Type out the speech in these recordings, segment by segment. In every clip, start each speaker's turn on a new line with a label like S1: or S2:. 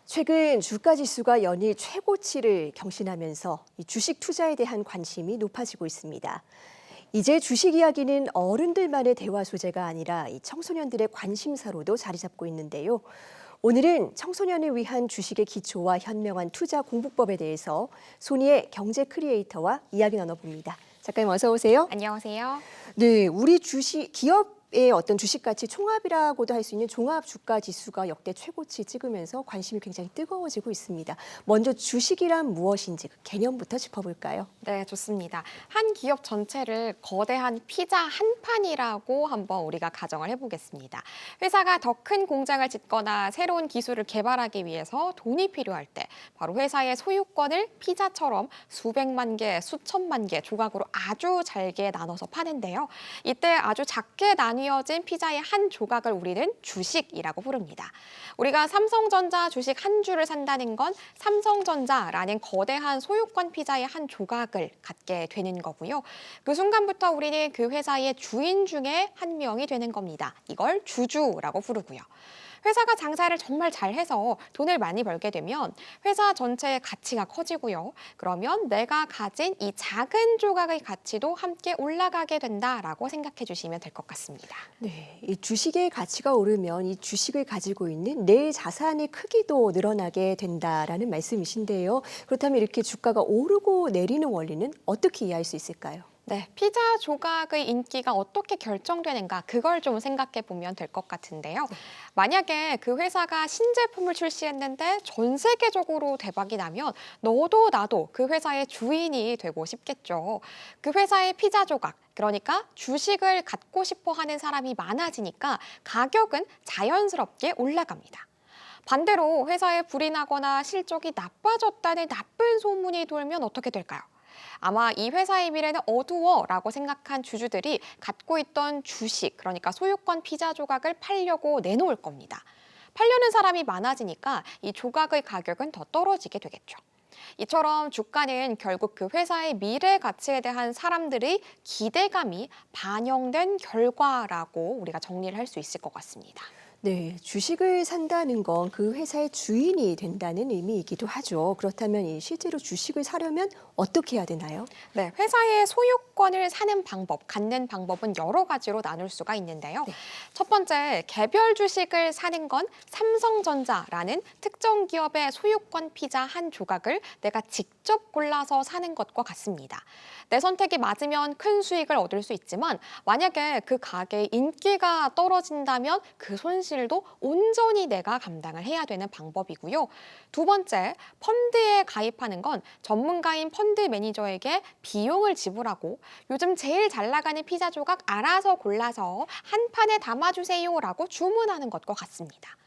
S1: 최근 주가 지수가 연일 최고치를 경신하면서 이 주식 투자에 대한 관심이 높아지고 있습니다. 이제 주식 이야기는 어른들만의 대화 소재가 아니라 이 청소년들의 관심사로도 자리 잡고 있는데요. 오늘은 청소년을 위한 주식의 기초와 현명한 투자 공부법에 대해서 손희의 경제 크리에이터와 이야기 나눠봅니다. 작가님 어서 오세요.
S2: 안녕하세요.
S1: 네, 우리 기업의 어떤 주식 가치 총합이라고도 할 수 있는 종합 주가 지수가 역대 최고치 찍으면서 관심이 굉장히 뜨거워지고 있습니다. 먼저 주식이란 무엇인지 그 개념부터 짚어볼까요?
S2: 네, 좋습니다. 한 기업 전체를 거대한 피자 한 판이라고 한번 우리가 가정을 해보겠습니다. 회사가 더 큰 공장을 짓거나 새로운 기술을 개발하기 위해서 돈이 필요할 때 바로 회사의 소유권을 피자처럼 수백만 개, 수천만 개 조각으로 아주 잘게 나눠서 파는데요. 이때 아주 작게 나뉘어진 피자의 한 조각을 우리는 주식이라고 부릅니다. 우리가 삼성전자 주식 한 주를 산다는 건 삼성전자라는 거대한 소유권 피자의 한 조각을 갖게 되는 거고요. 그 순간부터 우리는 그 회사의 주인 중에 한 명이 되는 겁니다. 이걸 주주라고 부르고요. 회사가 장사를 정말 잘해서 돈을 많이 벌게 되면 회사 전체의 가치가 커지고요. 그러면 내가 가진 이 작은 조각의 가치도 함께 올라가게 된다라고 생각해 주시면 될 것 같습니다.
S1: 네, 이 주식의 가치가 오르면 이 주식을 가지고 있는 내 자산의 크기도 늘어나게 된다라는 말씀이신데요. 그렇다면 이렇게 주가가 오르고 내리는 원리는 어떻게 이해할 수 있을까요?
S2: 네, 피자 조각의 인기가 어떻게 결정되는가 그걸 좀 생각해 보면 될 것 같은데요. 만약에 그 회사가 신제품을 출시했는데 전 세계적으로 대박이 나면 너도 나도 그 회사의 주인이 되고 싶겠죠. 그 회사의 피자 조각, 그러니까 주식을 갖고 싶어 하는 사람이 많아지니까 가격은 자연스럽게 올라갑니다. 반대로 회사에 불이 나거나 실적이 나빠졌다는 나쁜 소문이 돌면 어떻게 될까요? 아마 이 회사의 미래는 어두워라고 생각한 주주들이 갖고 있던 주식, 그러니까 소유권 피자 조각을 팔려고 내놓을 겁니다. 팔려는 사람이 많아지니까 이 조각의 가격은 더 떨어지게 되겠죠. 이처럼 주가는 결국 그 회사의 미래 가치에 대한 사람들의 기대감이 반영된 결과라고 우리가 정리를 할 수 있을 것 같습니다.
S1: 네, 주식을 산다는 건 그 회사의 주인이 된다는 의미이기도 하죠. 그렇다면 이 실제로 주식을 사려면 어떻게 해야 되나요?
S2: 네, 회사의 소유권을 사는 방법, 갖는 방법은 여러 가지로 나눌 수가 있는데요.
S1: 네.
S2: 첫 번째, 개별 주식을 사는 건 삼성전자라는 특정 기업의 소유권 피자 한 조각을 내가 직접 골라서 사는 것과 같습니다. 내 선택이 맞으면 큰 수익을 얻을 수 있지만 만약에 그 가게의 인기가 떨어진다면 그 손실도 온전히 내가 감당을 해야 되는 방법이고요. 두 번째, 펀드에 가입하는 건 전문가인 펀드 매니저에게 비용을 지불하고 요즘 제일 잘 나가는 피자 조각 알아서 골라서 한 판에 담아주세요라고 주문하는 것과 같습니다.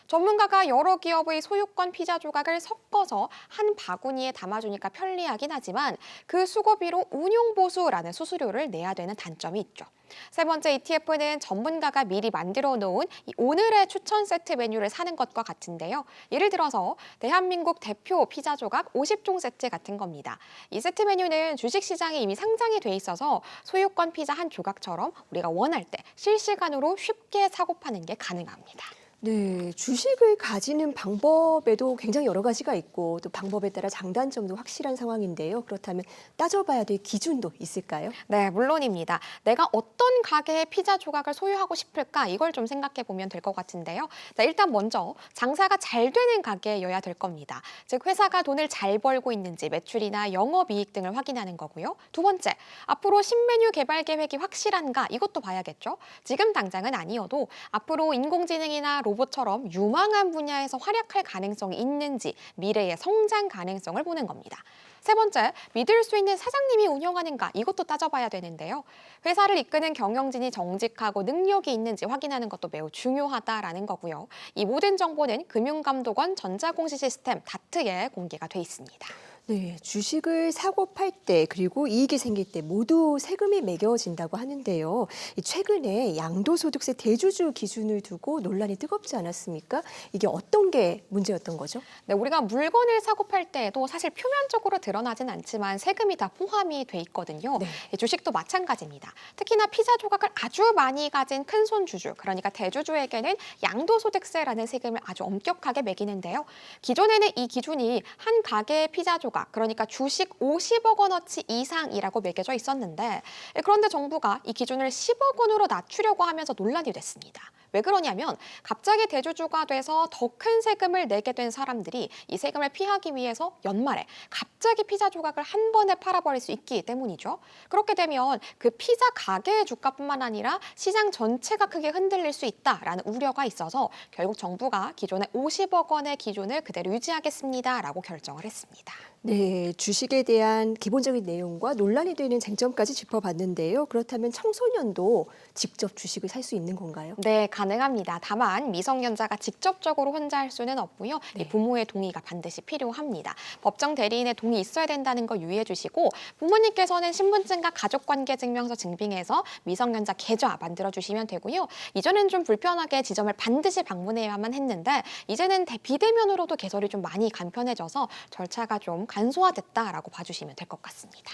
S2: 전문가가 여러 기업의 소유권 피자 조각을 섞어서 한 바구니에 담아주니까 편리하긴 하지만 그 수고비로 운용보수라는 수수료를 내야 되는 단점이 있죠. 세 번째, ETF는 전문가가 미리 만들어 놓은 오늘의 추천 세트 메뉴를 사는 것과 같은데요. 예를 들어서 대한민국 대표 피자 조각 50종 세트 같은 겁니다. 이 세트 메뉴는 주식시장에 이미 상장이 돼 있어서 소유권 피자 한 조각처럼 우리가 원할 때 실시간으로 쉽게 사고 파는 게 가능합니다.
S1: 네, 주식을 가지는 방법에도 굉장히 여러 가지가 있고 또 방법에 따라 장단점도 확실한 상황인데요. 그렇다면 따져봐야 될 기준도 있을까요?
S2: 네, 물론입니다. 내가 어떤 가게의 피자 조각을 소유하고 싶을까? 이걸 좀 생각해 보면 될 것 같은데요. 자, 일단 먼저 장사가 잘 되는 가게여야 될 겁니다. 즉, 회사가 돈을 잘 벌고 있는지 매출이나 영업이익 등을 확인하는 거고요. 두 번째, 앞으로 신메뉴 개발 계획이 확실한가? 이것도 봐야겠죠. 지금 당장은 아니어도 앞으로 인공지능이나 로봇처럼 유망한 분야에서 활약할 가능성이 있는지 미래의 성장 가능성을 보는 겁니다. 세 번째, 믿을 수 있는 사장님이 운영하는가 이것도 따져봐야 되는데요. 회사를 이끄는 경영진이 정직하고 능력이 있는지 확인하는 것도 매우 중요하다라는 거고요. 이 모든 정보는 금융감독원 전자공시 시스템 다트에 공개가 돼 있습니다.
S1: 네, 주식을 사고 팔 때 그리고 이익이 생길 때 모두 세금이 매겨진다고 하는데요. 최근에 양도소득세 대주주 기준을 두고 논란이 뜨겁지 않았습니까? 이게 어떤 게 문제였던 거죠?
S2: 네, 우리가 물건을 사고 팔 때에도 사실 표면적으로 드러나진 않지만 세금이 다 포함이 돼 있거든요.
S1: 네.
S2: 주식도 마찬가지입니다. 특히나 피자 조각을 아주 많이 가진 큰손주주, 그러니까 대주주에게는 양도소득세라는 세금을 아주 엄격하게 매기는데요. 기존에는 이 기준이 한 가게의 피자 조각, 그러니까 주식 50억 원어치 이상이라고 매겨져 있었는데, 그런데 정부가 이 기준을 10억 원으로 낮추려고 하면서 논란이 됐습니다. 왜 그러냐면 갑자기 대주주가 돼서 더 큰 세금을 내게 된 사람들이 이 세금을 피하기 위해서 연말에 갑자기 피자 조각을 한 번에 팔아버릴 수 있기 때문이죠. 그렇게 되면 그 피자 가게의 주가뿐만 아니라 시장 전체가 크게 흔들릴 수 있다라는 우려가 있어서 결국 정부가 기존의 50억 원의 기준을 그대로 유지하겠습니다라고 결정을 했습니다.
S1: 네, 주식에 대한 기본적인 내용과 논란이 되는 쟁점까지 짚어봤는데요. 그렇다면 청소년도 직접 주식을 살 수 있는 건가요?
S2: 네, 가능합니다. 다만 미성년자가 직접적으로 혼자 할 수는 없고요.
S1: 네.
S2: 부모의 동의가 반드시 필요합니다. 법정 대리인의 동의 있어야 된다는 거 유의해 주시고 부모님께서는 신분증과 가족관계증명서 증빙해서 미성년자 계좌 만들어 주시면 되고요. 이전엔 좀 불편하게 지점을 반드시 방문해야만 했는데 이제는 비대면으로도 개설이 좀 많이 간편해져서 절차가 좀 간소화됐다라고 봐주시면 될 것 같습니다.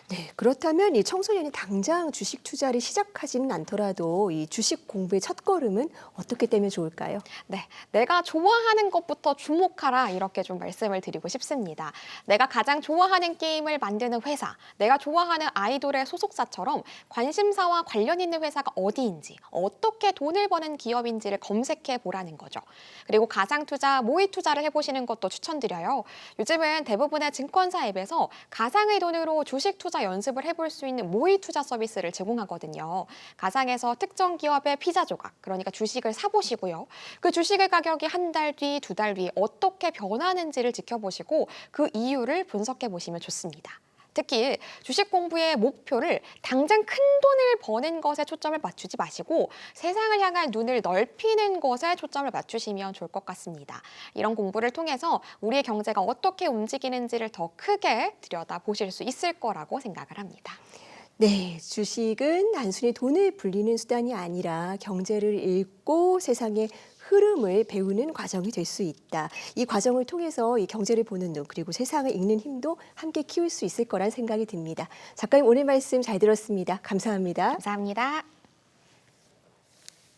S1: 네, 그렇다면 이 청소년이 당장 주식 투자를 시작하지는 않더라도 이 주식 공부의 첫걸음은 어떻게 떼면 좋을까요?
S2: 네, 내가 좋아하는 것부터 주목하라 이렇게 좀 말씀을 드리고 싶습니다. 내가 가장 좋아하는 게임을 만드는 회사, 내가 좋아하는 아이돌의 소속사처럼 관심사와 관련 있는 회사가 어디인지, 어떻게 돈을 버는 기업인지를 검색해 보라는 거죠. 그리고 가상투자, 모의투자를 해보시는 것도 추천드려요. 요즘은 대부분의 증권사 앱에서 가상의 돈으로 주식 투자 연습을 해볼 수 있는 모의투자 서비스를 제공하거든요. 가상에서 특정 기업의 피자 조각, 그러니까 주식을 사보시고요. 그 주식의 가격이 한 달 뒤, 두 달 뒤 어떻게 변하는지를 지켜보시고 그 이유를 분석해 보시면 좋습니다. 특히 주식 공부의 목표를 당장 큰 돈을 버는 것에 초점을 맞추지 마시고 세상을 향한 눈을 넓히는 것에 초점을 맞추시면 좋을 것 같습니다. 이런 공부를 통해서 우리의 경제가 어떻게 움직이는지를 더 크게 들여다보실 수 있을 거라고 생각을 합니다.
S1: 네, 주식은 단순히 돈을 불리는 수단이 아니라 경제를 읽고 세상의 흐름을 배우는 과정이 될 수 있다. 이 과정을 통해서 이 경제를 보는 눈 그리고 세상을 읽는 힘도 함께 키울 수 있을 거란 생각이 듭니다. 작가님 오늘 말씀 잘 들었습니다. 감사합니다.
S2: 감사합니다.